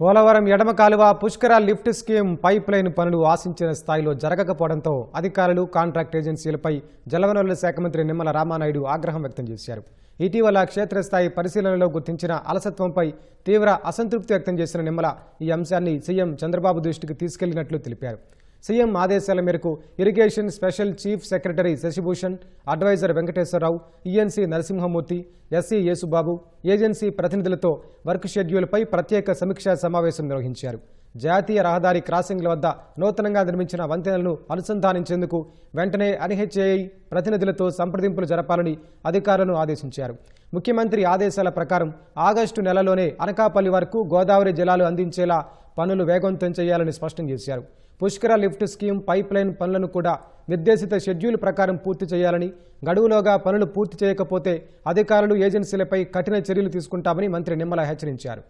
పోలవరం ఎడమ కాలువ పుష్కర lift scheme pipe line పనులు ఆశించిన స్థాయిలో జరగకపోవడంతో అధికారులు కాంట్రాక్ట్ ఏజెన్సీలపై జలవనరుల శాఖ మంత్రి నిమ్మల రామానాయుడు ఆగ్రహం వ్యక్తం చేశారు. ఇటీవల క్షేత్రస్థాయి పరిశీలనలో గుర్తించిన అలసత్వంపై తీవ్ర అసంతృప్తి వ్యక్తం చేసిన నిమ్మల ఈ అంశాన్ని సీఎం చంద్రబాబు దృష్టికి తీసుకెళ్లినట్లు తెలిపారు. సీఎం ఆదేశాల మేరకు irrigation special chief secretary Shashibhushan, advisor Venkateswara Rao, ENC Narasimha Murthy, SE Yesubabu agency ప్రతినిధులతో వర్క్ షెడ్యూల్పై ప్రత్యేక సమీక్షా సమావేశం నిర్వహించారు. జాతీయ రహదారి క్రాసింగ్ల వద్ద నూతనంగా నిర్మించిన వంతెనలను అనుసంధానించేందుకు వెంటనే ఎన్హెచ్ఏఐ ప్రతినిధులతో సంప్రదింపులు జరపాలని అధికారులను ఆదేశించారు. ముఖ్యమంత్రి ఆదేశాల ప్రకారం ఆగస్టు నెలలోనే అనకాపల్లి వరకు గోదావరి జలాలు అందించేలా పనులు వేగవంతం చేయాలని స్పష్టం చేశారు. పుష్కర లిఫ్ట్ స్కీమ్ పైప్ లైన్ పనులను కూడా నిర్దేశిత షెడ్యూల్ ప్రకారం పూర్తి చేయాలని, గడువులోగా పనులు పూర్తి చేయకపోతే అధికారులు ఏజెన్సీలపై కఠిన చర్యలు తీసుకుంటామని మంత్రి నిమ్మల హెచ్చరించారు.